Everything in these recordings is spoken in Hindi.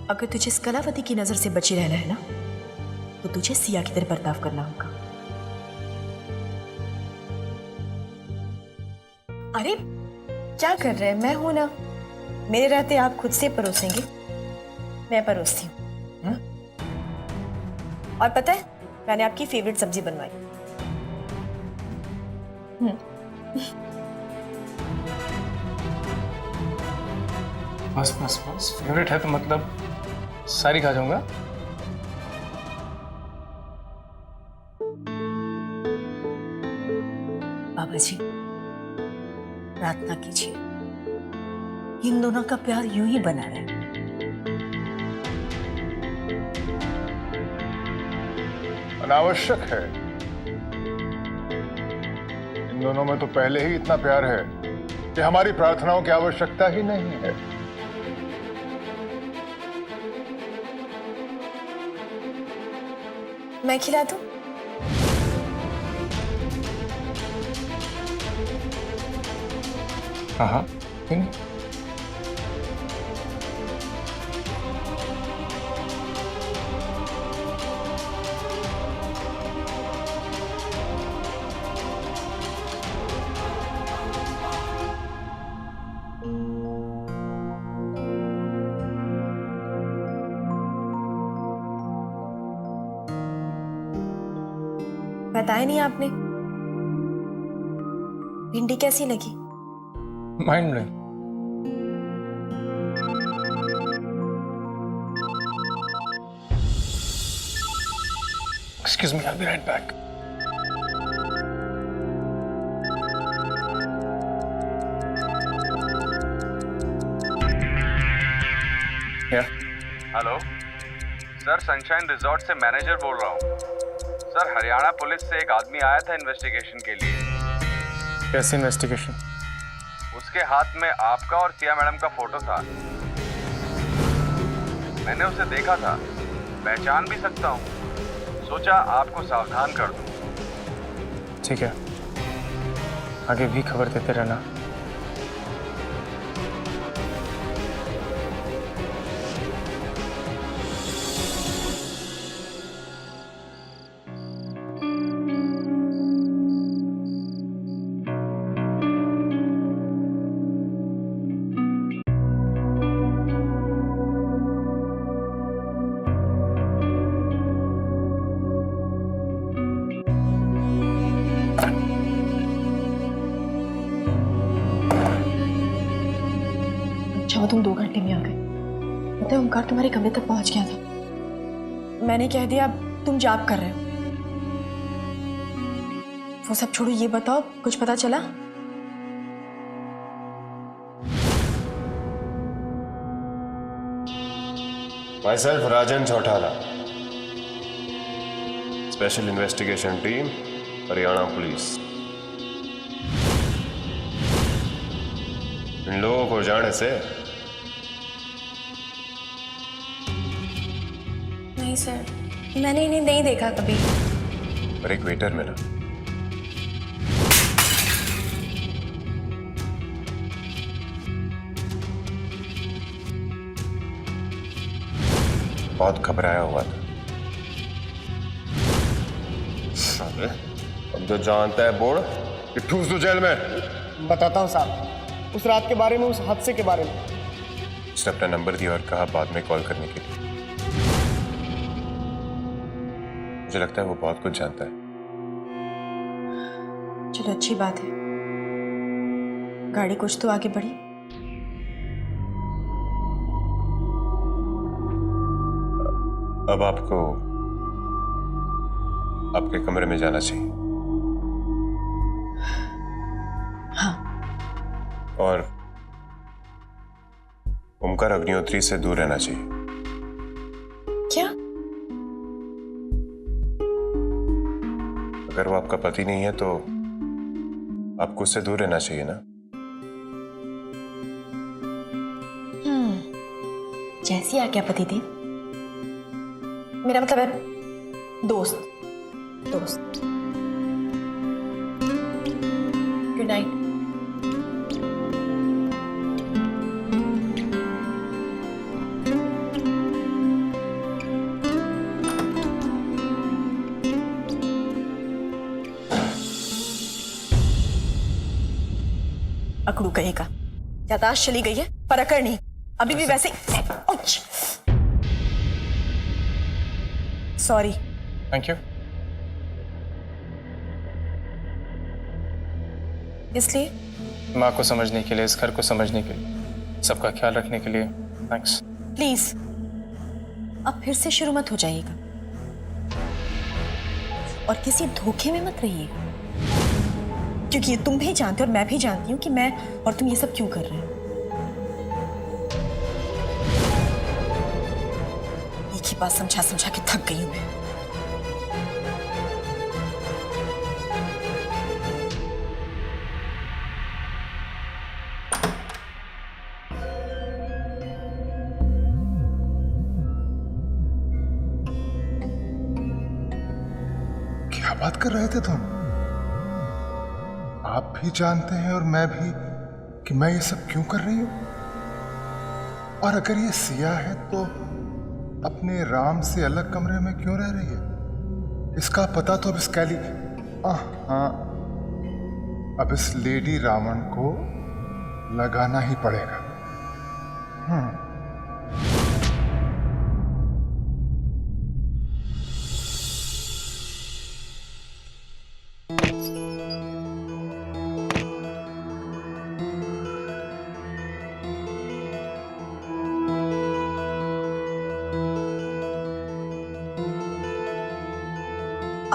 अगर तुझे इस कलावती की नजर से बचे रहना है ना, तो तुझे सिया की तरह बर्ताव करना होगा। अरे क्या कर रहे हैं? मैं हूं ना, मेरे रहते आप खुद से परोसेंगे। मैं परोसती हूँ। और पता है, मैंने आपकी फेवरेट सब्जी बनवाई। बस बस बस, फेवरेट है तो मतलब सारी खा जाऊंगा। बाबा जी, प्रार्थना कीजिए, इन दोनों का प्यार यूं ही बना रहे। अनावश्यक है। इन दोनों में तो पहले ही इतना प्यार है कि हमारी प्रार्थनाओं की आवश्यकता ही नहीं है। मैं खिला दूं? हाँ हाँ, क्यों नहीं? बताया नहीं आपने। भिंडी कैसी लगी? Mind blowing. Excuse me, I be right back. Hello sir, sunshine resort से मैनेजर बोल रहा हूँ। सर, हरियाणा पुलिस से एक आदमी आया था इन्वेस्टिगेशन के लिए। कैसी इन्वेस्टिगेशन? उसके हाथ में आपका और सिया मैडम का फोटो था। मैंने उसे देखा था, पहचान भी सकता हूँ। सोचा आपको सावधान कर दूं। ठीक है, आगे भी खबर देते रहना। अच्छा, तुम 2 घंटे में आ गए। पता है, ओमकार तुम्हारे कमरे तक पहुंच गया था। मैंने कह दिया अब तुम जाप कर रहे हो। वो सब छोड़ो, ये बताओ कुछ पता चला? Myself Rajan Chautala, special investigation team, Haryana police. इन लोगों को जाने से नहीं सर, मैंने इन्हें नहीं देखा कभी। और एक वेटर मिला, बहुत घबराया हुआ था। अरे, अब जो जानता है बोल कि ठूस दो जेल में। बताता हूँ साहब, उस रात के बारे में, उस हादसे के बारे में। उसने अपना नंबर दिया और कहा बाद में कॉल करने के लिए। मुझे लगता है वो बहुत कुछ जानता है। चलो अच्छी बात है, गाड़ी कुछ तो आगे बढ़ी। अब आपको आपके कमरे में जाना चाहिए। हाँ। और ओमकार अग्निहोत्री से दूर रहना चाहिए। क्या? अगर वो आपका पति नहीं है तो आपको उससे दूर रहना चाहिए ना। जैसी आज्ञा पति थी। मेरा मतलब है दोस्त। दोस्त। Good night. पाकड़ू कहेगा। यादाश्त चली गई है पर अकड़ नहीं, अभी भी वैसे। सॉरी। Thank you. इसलिए माँ को समझने के लिए, इस घर को समझने के लिए, सबका ख्याल रखने के लिए थैंक्स। प्लीज अब फिर से शुरू मत हो जाइएगा और किसी धोखे में मत रहिएगा, क्योंकि ये तुम भी जानते हो और मैं भी जानती हूँ कि मैं और तुम ये सब क्यों कर रहे हो। एक ही बात समझा समझा के थक गई हूं मैं। क्या बात कर रहे थे तुम? आप भी जानते हैं और मैं भी कि मैं ये सब क्यों कर रही हूं। और अगर ये सिया है तो अपने राम से अलग कमरे में क्यों रह रही है? इसका पता तो अब इस कैली हाँ, अब इस लेडी रावण को लगाना ही पड़ेगा।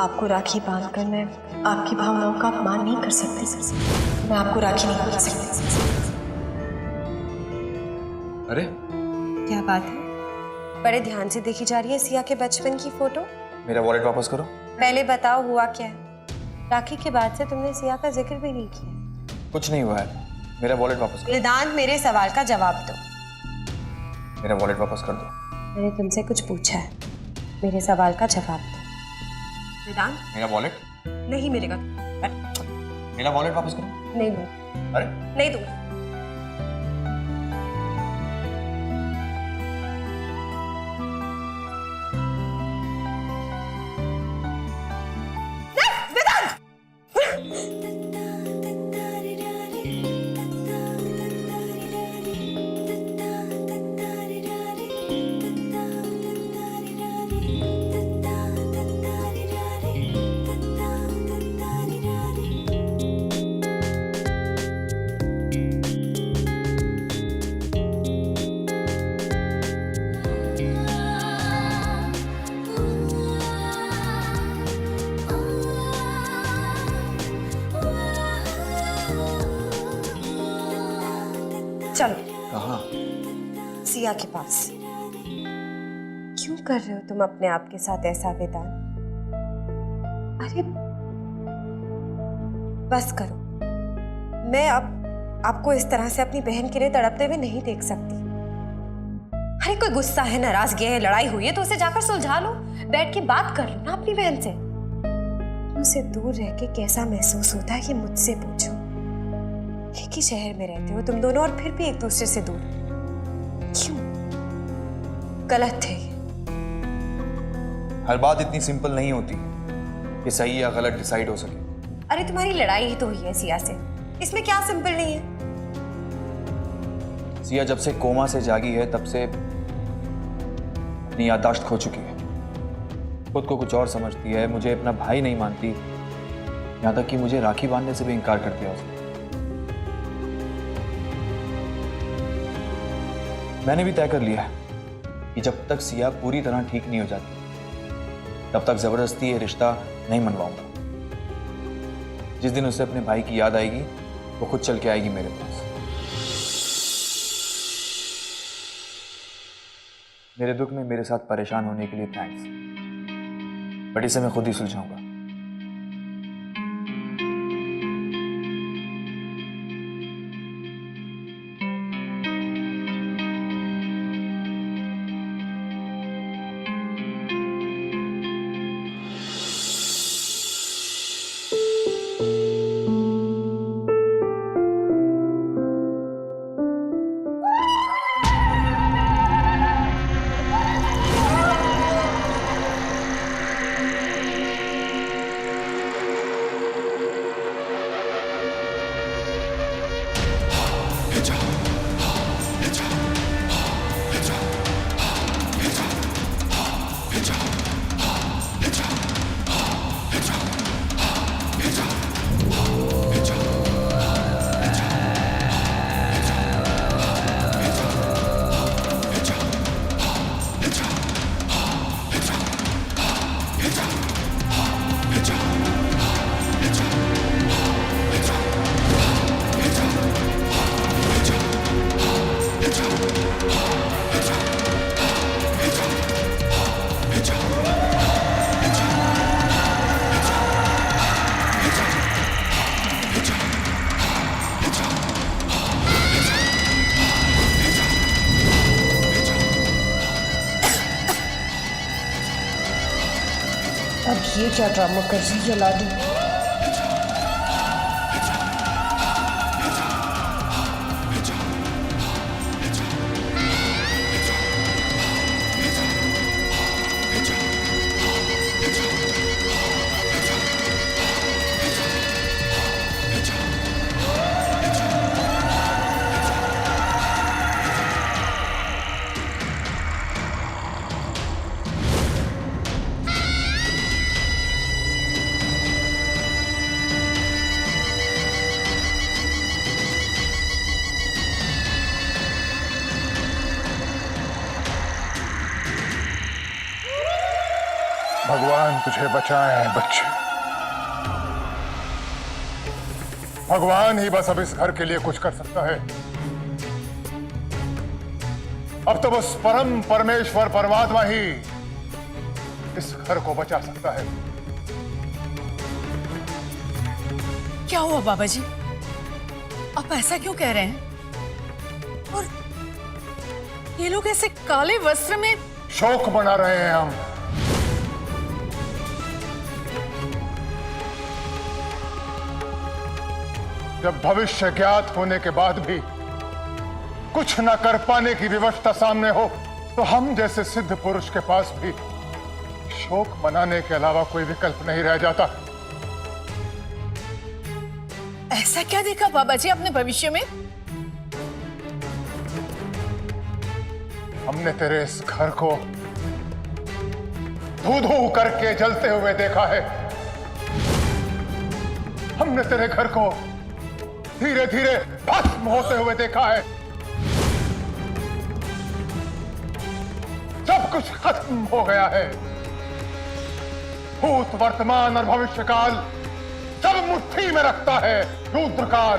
आपको राखी बांधकर मैं आपकी भावनाओं का अपमान नहीं कर सकती। मैं आपको राखी नहीं बांध सकती। अरे क्या बात है? बड़े ध्यान से देखी जा रही है सिया के बचपन की फोटो। मेरा वॉलेट वापस करो। पहले बताओ हुआ क्या है? राखी के बाद से तुमने सिया का जिक्र भी नहीं किया। कुछ नहीं हुआ है, मेरा वॉलेट वापस करो। वेदांत, मेरे सवाल का जवाब दो। मेरा वॉलेट वापस कर दो। मैंने तुमसे कुछ पूछा है, मेरे सवाल का जवाब दो। वेदांत, मेरा वॉलेट नहीं मिलेगा। मेरा वॉलेट वापस करो। नहीं दूँ। अरे नहीं दूँ। चलो कहाँ? सिया के पास। क्यों कर रहे हो तुम अपने आप के साथ ऐसा वेदांत? अरे बस करो। मैं अब आपको इस तरह से अपनी बहन के लिए तड़पते हुए नहीं देख सकती। अरे कोई गुस्सा है, नाराजगी है, लड़ाई हुई है तो उसे जाकर सुलझा लो, बैठ के बात कर लो ना अपनी बहन से। तुमसे दूर रह के कैसा महसूस होता है ये मुझसे पूछो। एक ही शहर में रहते हो तुम दोनों और फिर भी एक दूसरे से दूर क्यों? गलत है ये। हर बात इतनी सिंपल नहीं होती कि सही या गलत डिसाइड हो सके। अरे तुम्हारी लड़ाई ही तो हुई है सिया से, इसमें क्या सिंपल नहीं है? सिया जब से कोमा से जागी है तब से अपनी याददाश्त खो चुकी है। खुद को कुछ और समझती है, मुझे अपना भाई नहीं मानती, यहाँ तक कि मुझे राखी बांधने से भी इनकार कर दिया उसने। मैंने भी तय कर लिया है कि जब तक सिया पूरी तरह ठीक नहीं हो जाती तब तक जबरदस्ती ये रिश्ता नहीं मनवाऊंगा। जिस दिन उसे अपने भाई की याद आएगी वो खुद चल के आएगी मेरे पास। मेरे दुख में मेरे साथ परेशान होने के लिए थैंक्स, बट इसे मैं खुद ही सुलझाऊंगा। अब ये क्या ड्रामा कर रही है लाडू? भगवान तुझे बचाए बच्चे। भगवान ही बस अब इस घर के लिए कुछ कर सकता है। अब तो बस परम परमेश्वर परमात्मा ही इस घर को बचा सकता है। क्या हुआ बाबा जी? आप ऐसा क्यों कह रहे हैं? और ये लोग ऐसे काले वस्त्र में? शोक मना रहे हैं हम। जब भविष्य ज्ञात होने के बाद भी कुछ न कर पाने की विवशता सामने हो, तो हम जैसे सिद्ध पुरुष के पास भी शोक मनाने के अलावा कोई विकल्प नहीं रह जाता। ऐसा क्या देखा बाबा जी आपने भविष्य में? हमने तेरे इस घर को धू धू करके जलते हुए देखा है। हमने तेरे घर को धीरे धीरे भस्म होते हुए देखा है। सब कुछ खत्म हो गया है। भूत, वर्तमान और भविष्य काल सब मुट्ठी में रखता है रुद्रकाल।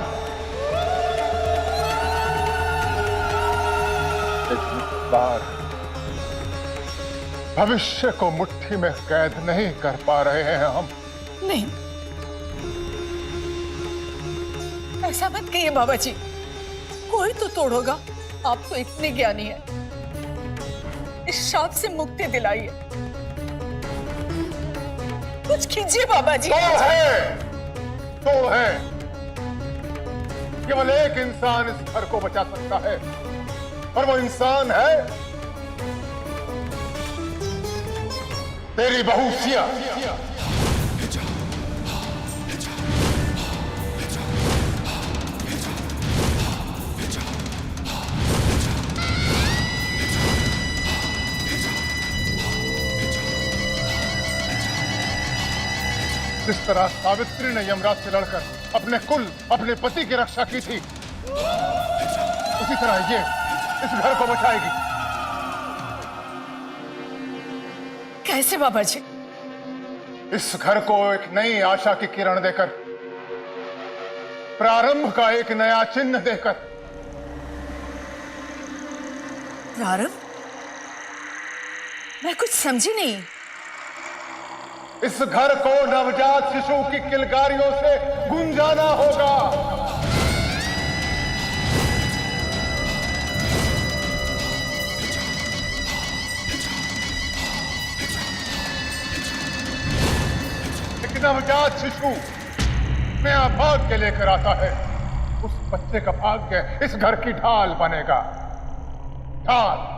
बार भविष्य को मुट्ठी में कैद नहीं कर पा रहे हैं हम। नहीं, ऐसा मत कहिए बाबा जी। कोई तो तोड़ोगा। आप तो इतने ज्ञानी हैं। इस शाप से मुक्ति दिलाइए। कुछ कीजिए बाबा जी। तो है केवल एक इंसान इस घर को बचा सकता है, और वो इंसान है तेरी बहू सिया। जिस तरह सावित्री ने यमराज से लड़कर अपने कुल, अपने पति की रक्षा की थी, उसी तरह ये इस घर को बचाएगी। कैसे बाबा जी? इस घर को एक नई आशा की किरण देकर, प्रारंभ का एक नया चिन्ह देकर। प्रारंभ? मैं कुछ समझी नहीं। इस घर को नवजात शिशु की किलकारियों से गुंजाना होगा। एक नवजात शिशु नया भाग्य लेकर आता है। उस बच्चे का भाग्य इस घर की ढाल बनेगा। ढाल।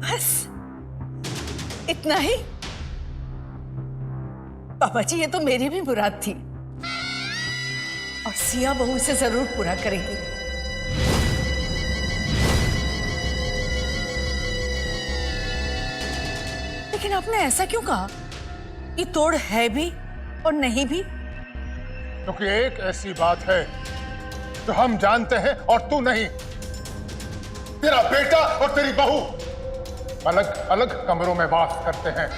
बस इतना ही? पापा जी, ये तो मेरी भी मुराद थी, और सिया बहू से जरूर पूरा करेंगी। लेकिन आपने ऐसा क्यों कहा कि तोड़ है भी और नहीं भी? क्योंकि एक ऐसी बात है जो हम जानते हैं और तू नहीं। तेरा बेटा और तेरी बहू अलग अलग कमरों में वास करते हैं।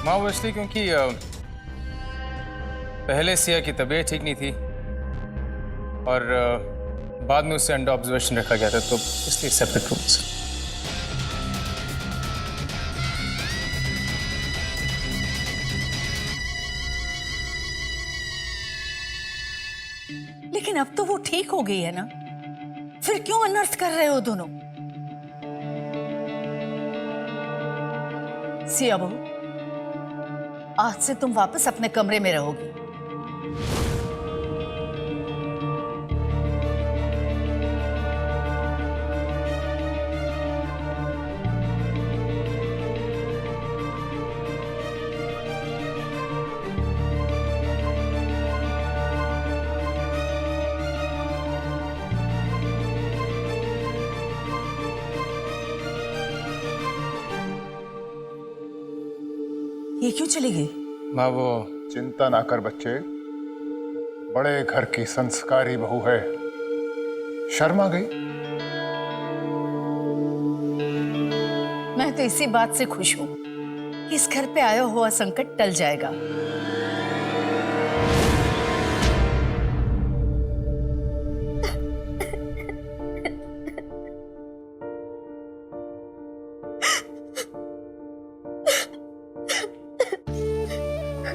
माँ, वो इसलिए क्योंकि पहले सिया की तबीयत ठीक नहीं थी और बाद में उसे अंडर ऑब्जर्वेशन रखा गया था, तो इसलिए सेपरेट रूम्स। लेकिन अब तो वो ठीक हो गई है ना, फिर क्यों अनर्थ कर रहे हो दोनों? सिया बहू, आज से तुम वापस अपने कमरे में रहोगी। ये क्यों चली गई? माँ वो चिंता ना कर बच्चे, बड़े घर की संस्कारी बहू है, शर्मा गई। मैं तो इसी बात से खुश हूं कि इस घर पे आया हुआ संकट टल जाएगा।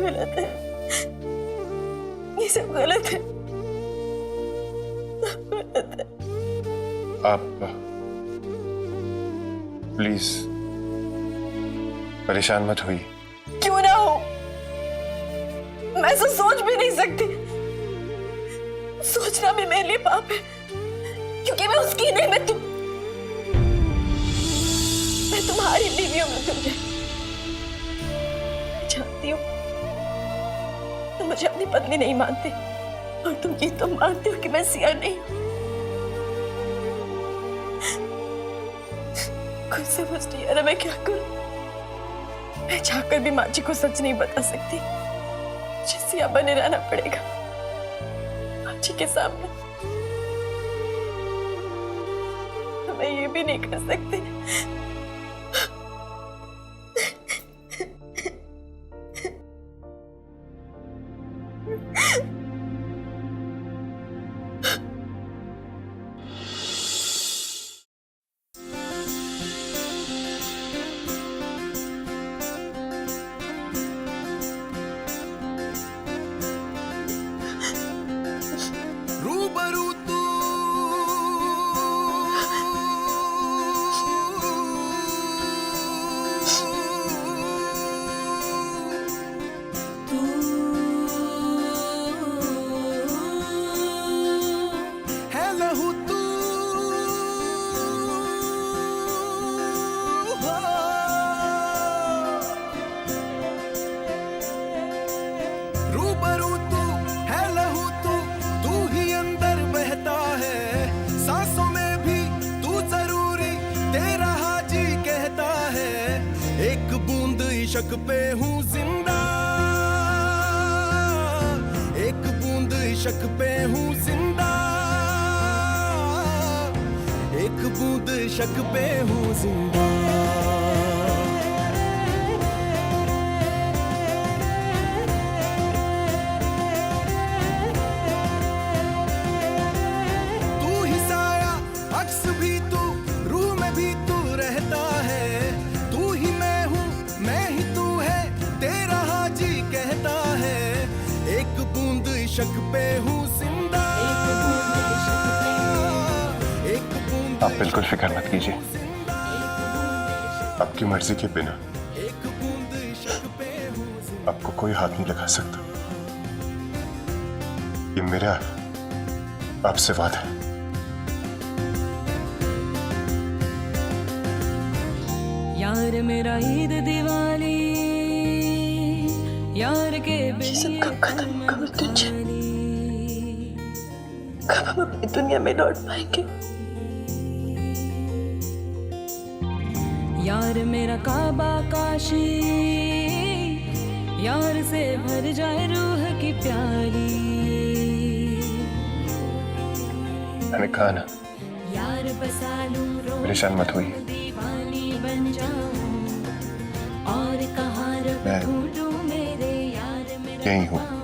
गलत है, ये सब गलत है, सब गलत है। आप प्लीज परेशान मत होइए। क्यों ना हो, मैं तो सोच भी नहीं सकती। सोचना भी मेरे लिए पाप है, क्योंकि मैं उसकी नहीं, मैं तुम्हारी बीवी हूं। मैं तुझे जानती हूँ, तुम मुझे अपनी पत्नी नहीं मानते, और तुम ये तो मानते हो कि मैं सिया नहीं हूं। खुद समझ नहीं आ रहा मैं क्या करूं। मैं चाहकर भी माँ जी को सच नहीं बता सकती, मुझे सिया बने रहना पड़ेगा माँ जी के सामने। मैं ये भी नहीं कर सकती। रूबरू तू है लहू तू रूबरू तू है लहू तू, तू ही अंदर बहता है सांसों में भी तू जरूरी, तेरा हाजी कहता है। एक बूंद इश्क पे हूँ जिंदा, एक बूंद इश्क पे हूँ जिंदा, एक बूंद इश्क पे हूँ जिंदा। तू ही साया अक्स भी तू, रूह में भी तू रहता है। तू ही मैं हूँ, मैं ही तू है, तेरा हाजी कहता है। एक बूंद इश्क पे हूँ जिंदा, एक बूंद आप बिल्कुल फिक्र मत कीजिए, आपकी मर्जी के बिना एक बूंद इश्क पे हूँ जिंदा। आपको कोई हाथ नहीं लगा सकता। ये मेरा आपसे वादा है। यार मेरा ईद दिवाली, यार के सब कब खत्म कब तुझे, कब हम अपनी दुनिया में लौट पाएंगे। यार मेरा काबा काशी, यार से भर जाए रूह की प्याली। मैंने कहा ना, यार बसा लूं रो परेशान मत होइए। दीवानी बन जाऊं, और कहाँ मैं ढूंढूं मेरे यार मेरा यही हूँ। पाऊं।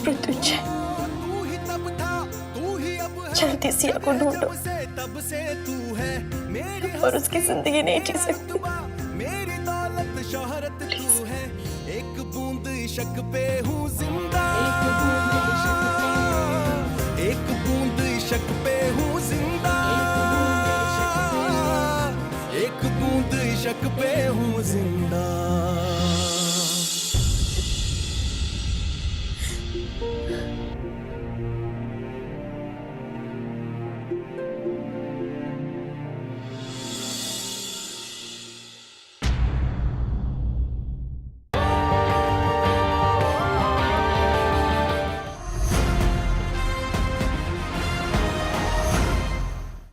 मृत्युंजय, तू ही तब था, तू ही अब है, जल्दी सिया को ढूंढो तब से तू है मेरी और उसकी जिंदगी नहीं जी सकती। रुतबा, मेरी दौलत शोहरत तू है, एक बूंद इश्क पे हूँ जिंदा, एक बूंद इश्क पे हूँ जिंदा, एक बूंद इश्क पे हूँ जिंदा।